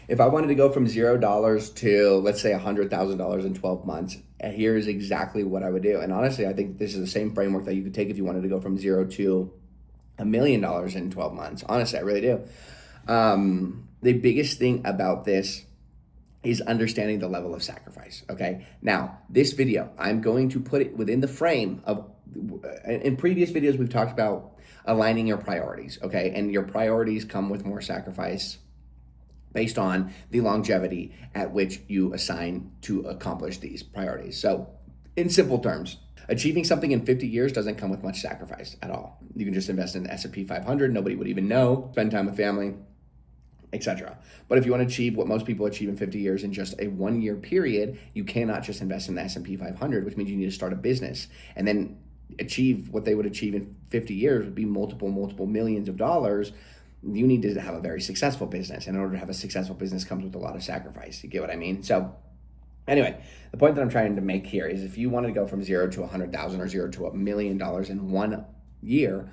If I wanted to go from $0 to, let's say, $100,000 in 12 months, here's exactly what I would do. And honestly, I think this is the same framework that you could take if you wanted to go from zero to $1 million in 12 months. Honestly, I really do. The biggest thing about this is understanding the level of sacrifice. Okay. Now, this video, I'm going to put it within the frame of, in previous videos, we've talked about aligning your priorities. Okay. And your priorities come with more sacrifice based on the longevity at which you assign to accomplish these priorities. So, in simple terms, achieving something in 50 years doesn't come with much sacrifice at all. You can just invest in the S&P 500, nobody would even know, spend time with family, etc. But if you want to achieve what most people achieve in 50 years in just a 1 year period, you cannot just invest in the S&P 500, which means you need to start a business and then achieve what they would achieve in 50 years would be multiple millions of dollars. You need to have a very successful business. And in order to have a successful business comes with a lot of sacrifice. You get what I mean? So anyway, the point that I'm trying to make here is if you wanted to go from 0 to 100,000 or 0 to $1 million in 1 year,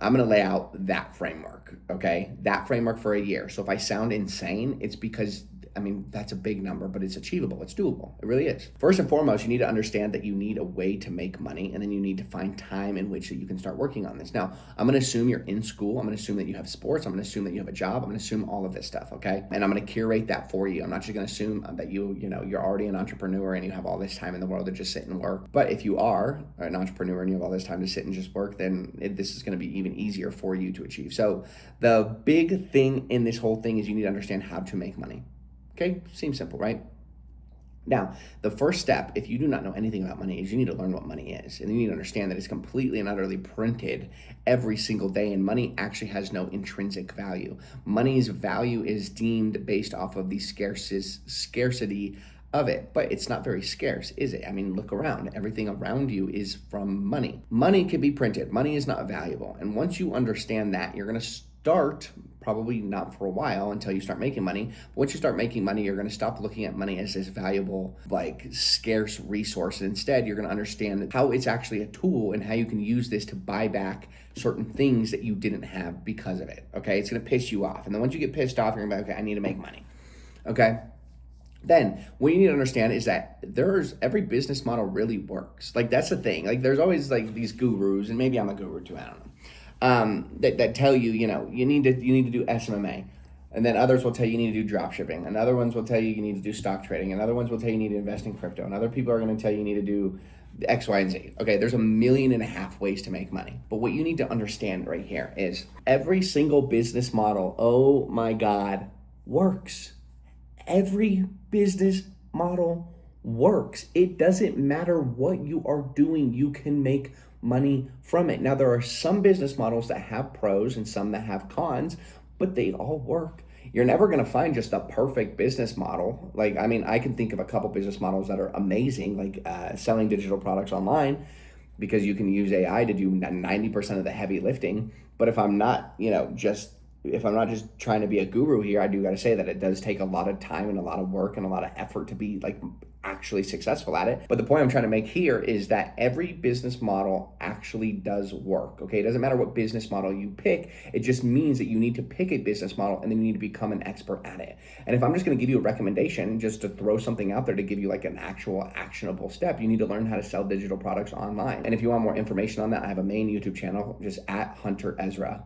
I'm going to lay out that framework, okay? That framework for a year. So if I sound insane, it's because, I mean, that's a big number, but it's achievable. It's doable. It really is. First and foremost, you need to understand that you need a way to make money, and then you need to find time in which you can start working on this. Now, I'm going to assume you're in school. I'm going to assume that you have sports. I'm going to assume that you have a job. I'm going to assume all of this stuff, okay? And I'm going to curate that for you. I'm not just going to assume that you're already an entrepreneur and you have all this time in the world to just sit and work. But if you are an entrepreneur and you have all this time to sit and just work, then this is going to be even easier for you to achieve. So the big thing in this whole thing is you need to understand how to make money. Okay, seems simple, right? Now, the first step, if you do not know anything about money, is you need to learn what money is. And you need to understand that it's completely and utterly printed every single day, and money actually has no intrinsic value. Money's value is deemed based off of the scarcity of it, but it's not very scarce, is it? I mean, look around. Everything around you is from money. Money can be printed. Money is not valuable. And once you understand that, you're going to start, probably not for a while until you start making money. But once you start making money, you're going to stop looking at money as this valuable, like scarce resource. And instead, you're going to understand how it's actually a tool and how you can use this to buy back certain things that you didn't have because of it. Okay. It's going to piss you off. And then once you get pissed off, you're going to be like, okay, I need to make money. Okay. Then what you need to understand is that every business model really works. Like that's the thing. Like there's always like these gurus, and maybe I'm a guru too, I don't know. That tell you, you need to do SMMA, and then others will tell you need to do drop shipping, and other ones will tell you need to do stock trading, and other ones will tell you need to invest in crypto, and other people are going to tell you need to do X, Y, and Z. Okay, there's 1.5 million ways to make money, but what you need to understand right here is every single business model, oh my God, works. Every business model works. It doesn't matter what you are doing, you can make money from it. Now, there are some business models that have pros and some that have cons, but they all work. You're never going to find just a perfect business model. Like, I mean, I can think of a couple business models that are amazing, like selling digital products online, because you can use AI to do 90% of the heavy lifting. But if I'm not, if I'm not just trying to be a guru here, I do got to say that it does take a lot of time and a lot of work and a lot of effort to be like actually successful at it. But the point I'm trying to make here is that every business model actually does work. Okay, it doesn't matter what business model you pick. It just means that you need to pick a business model and then you need to become an expert at it. And if I'm just going to give you a recommendation, just to throw something out there to give you like an actual actionable step, you need to learn how to sell digital products online. And if you want more information on that, I have a main YouTube channel, just at Hunter Ezra.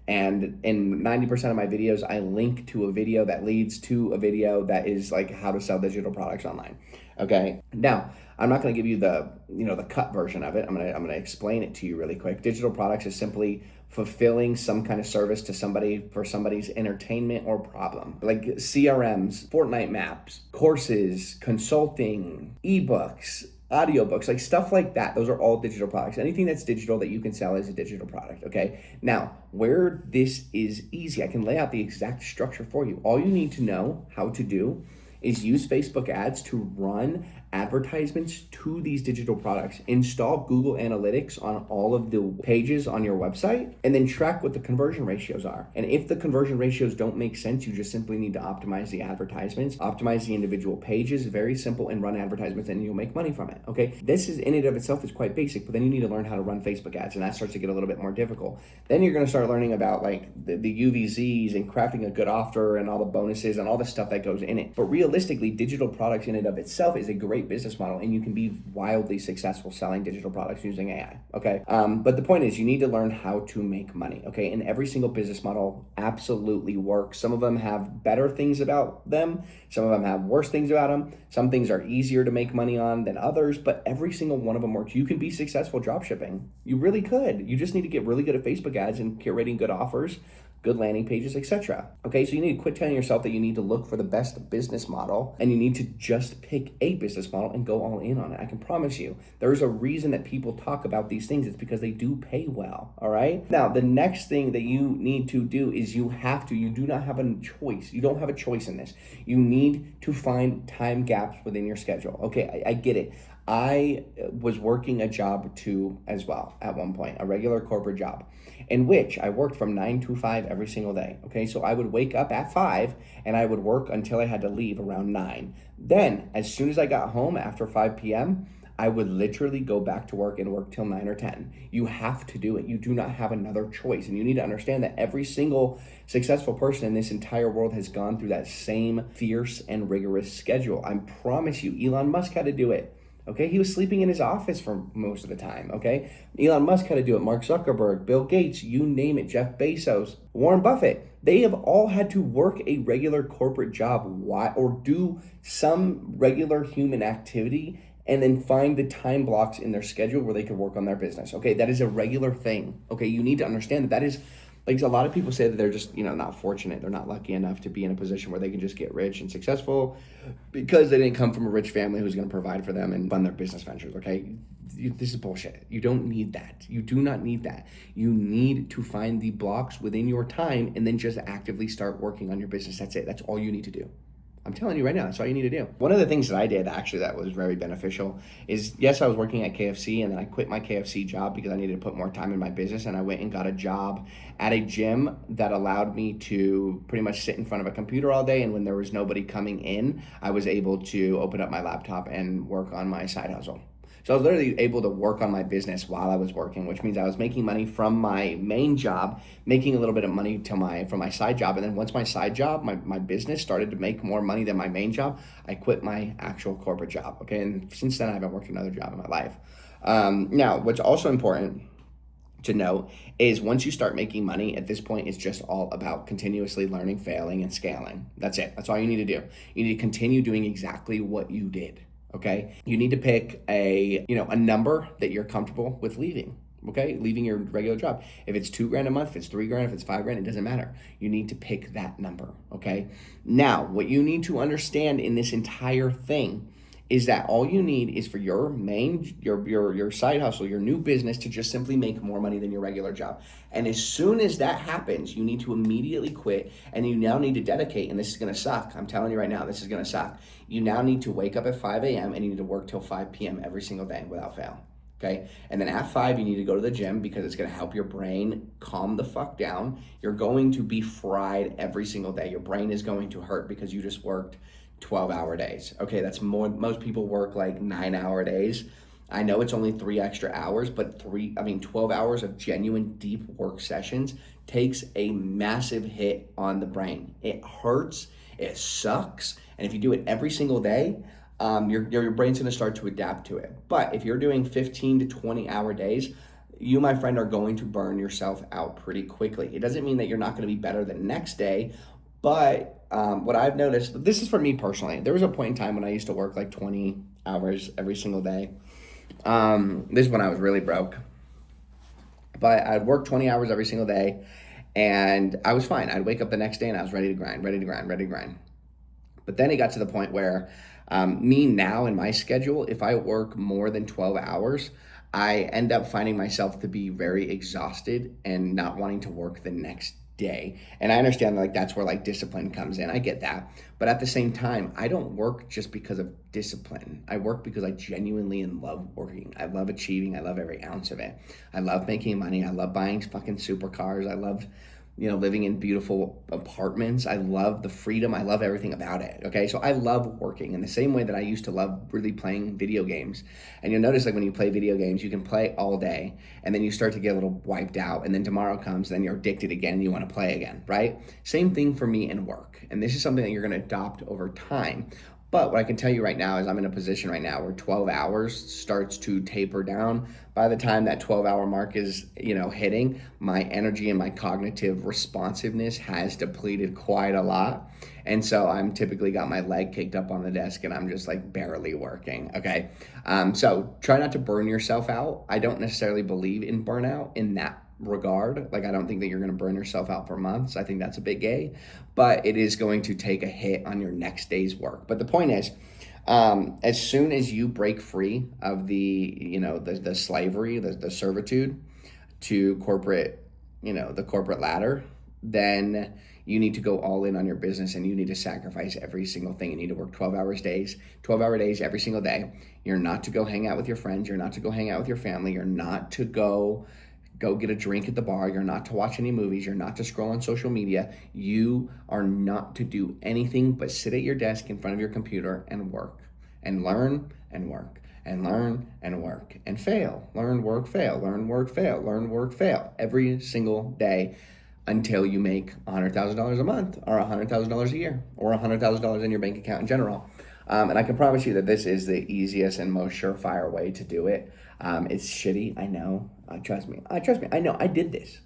And in 90% of my videos, I link to a video that leads to a video that is like how to sell digital products online. Okay. Now, I'm not going to give you the cut version of it. I'm going to explain it to you really quick. Digital products is simply fulfilling some kind of service to somebody for somebody's entertainment or problem. Like CRMs, Fortnite maps, courses, consulting, ebooks, audiobooks, like stuff like that. Those are all digital products. Anything that's digital that you can sell is a digital product, okay? Now, where this is easy, I can lay out the exact structure for you. All you need to know how to do is use Facebook ads to run advertisements to these digital products. Install Google Analytics on all of the pages on your website, and then track what the conversion ratios are. And if the conversion ratios don't make sense, you just simply need to optimize the advertisements, optimize the individual pages, very simple, and run advertisements, and you'll make money from it, okay? This is in and of itself is quite basic, but then you need to learn how to run Facebook ads, and that starts to get a little bit more difficult. Then you're gonna start learning about like the UVZs and crafting a good offer and all the bonuses and all the stuff that goes in it. But realistically, digital products in and of itself is a great business model, and you can be wildly successful selling digital products using AI, okay? But the point is, you need to learn how to make money, okay? And every single business model absolutely works. Some of them have better things about them. Some of them have worse things about them. Some things are easier to make money on than others, but every single one of them works. You can be successful drop shipping. You really could. You just need to get really good at Facebook ads and curating good offers, good landing pages, etc. Okay, so you need to quit telling yourself that you need to look for the best business model, and you need to just pick a business model and go all in on it. I can promise you, there's a reason that people talk about these things. It's because they do pay well, all right? Now, the next thing that you need to do is you do not have a choice. You don't have a choice in this. You need to find time gaps within your schedule. Okay, I get it. I was working a job too as well at one point, a regular corporate job, in which I worked from 9 to 5 every single day. Okay, so I would wake up at 5 and I would work until I had to leave around 9. Then, as soon as I got home after 5 p.m., I would literally go back to work and work till 9 or 10. You have to do it. You do not have another choice. And you need to understand that every single successful person in this entire world has gone through that same fierce and rigorous schedule. I promise you, Elon Musk had to do it. Okay, he was sleeping in his office for most of the time, okay? Elon Musk had to do it, Mark Zuckerberg, Bill Gates, you name it, Jeff Bezos, Warren Buffett. They have all had to work a regular corporate job or do some regular human activity and then find the time blocks in their schedule where they could work on their business, okay? That is a regular thing, okay? You need to understand that is, like a lot of people say that they're just, not fortunate. They're not lucky enough to be in a position where they can just get rich and successful because they didn't come from a rich family who's going to provide for them and fund their business ventures, okay? This is bullshit. You don't need that. You do not need that. You need to find the blocks within your time and then just actively start working on your business. That's it. That's all you need to do. I'm telling you right now, that's all you need to do. One of the things that I did actually that was very beneficial is, yes, I was working at KFC, and then I quit my KFC job because I needed to put more time in my business, and I went and got a job at a gym that allowed me to pretty much sit in front of a computer all day, and when there was nobody coming in, I was able to open up my laptop and work on my side hustle. So I was literally able to work on my business while I was working, which means I was making money from my main job, making a little bit of money from my side job. And then once my side job, my business started to make more money than my main job, I quit my actual corporate job, okay? And since then, I haven't worked another job in my life. Now, what's also important to note is once you start making money, at this point, it's just all about continuously learning, failing, and scaling. That's it. That's all you need to do. You need to continue doing exactly what you did. Okay, you need to pick a number that you're comfortable with leaving. Okay, leaving your regular job. If it's $2,000 a month, if it's $3,000, if it's $5,000, it doesn't matter. You need to pick that number. Okay. Now, what you need to understand in this entire thing is that all you need is for your side hustle, your new business, to just simply make more money than your regular job. And as soon as that happens, you need to immediately quit, and you now need to dedicate, and this is going to suck. I'm telling you right now, this is going to suck. You now need to wake up at 5 a.m. and you need to work till 5 p.m. every single day without fail. Okay. And then at 5, you need to go to the gym because it's going to help your brain calm the fuck down. You're going to be fried every single day. Your brain is going to hurt because you just worked 12-hour days. Okay, that's more. Most people work like 9-hour days. I know it's only 3 extra hours, but 12 hours of genuine deep work sessions takes a massive hit on the brain. It hurts, it sucks, and if you do it every single day, your brain's gonna start to adapt to it. But if you're doing 15 to 20-hour days, you, my friend, are going to burn yourself out pretty quickly. It doesn't mean that you're not gonna be better the next day, but what I've noticed, this is for me personally, there was a point in time when I used to work like 20 hours every single day. This is when I was really broke. But I'd work 20 hours every single day, and I was fine. I'd wake up the next day and I was ready to grind. But then it got to the point where me now in my schedule, if I work more than 12 hours, I end up finding myself to be very exhausted and not wanting to work the next day. And I understand like that's where like discipline comes in. I get that. But at the same time, I don't work just because of discipline. I work because I genuinely love working. I love achieving. I love every ounce of it. I love making money. I love buying fucking supercars. I love, you know, living in beautiful apartments. I love the freedom. I love everything about it. Okay. So I love working in the same way that I used to love really playing video games. And you'll notice like when you play video games, you can play all day and then you start to get a little wiped out. And then tomorrow comes, then you're addicted again and you want to play again, right? Same thing for me in work. And this is something that you're going to adopt over time. But what I can tell you right now is I'm in a position right now where 12 hours starts to taper down. By the time that 12-hour mark is, you know, hitting, my energy and my cognitive responsiveness has depleted quite a lot. And so I'm typically got my leg kicked up on the desk and I'm just like barely working, okay? So try not to burn yourself out. I don't necessarily believe in burnout in that regard. Like I don't think that you're going to burn yourself out for months. I think that's a bit gay, but it is going to take a hit on your next day's work. But the point is, as soon as you break free of the, you know, the slavery, the servitude to corporate, you know, the corporate ladder, then you need to go all in on your business and you need to sacrifice every single thing. You need to work 12 hour days every single day. You're not to go hang out with your friends. You're not to go hang out with your family. You're not to go get a drink at the bar. You're not to watch any movies. You're not to scroll on social media. You are not to do anything but sit at your desk in front of your computer and work and learn and work and learn and work and fail. Learn, work, fail. Learn, work, fail. Learn, work, fail. Every single day until you make $100,000 a month or $100,000 a year or $100,000 in your bank account in general. And I can promise you that this is the easiest and most surefire way to do it. It's shitty, I know. Trust me. I know. I did this.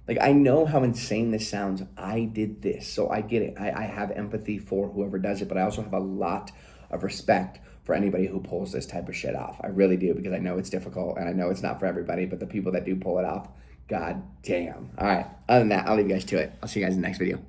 Like, I know how insane this sounds. I did this, so I get it. I have empathy for whoever does it, but I also have a lot of respect for anybody who pulls this type of shit off. I really do, because I know it's difficult, and I know it's not for everybody, but the people that do pull it off, god damn. All right, other than that, I'll leave you guys to it. I'll see you guys in the next video.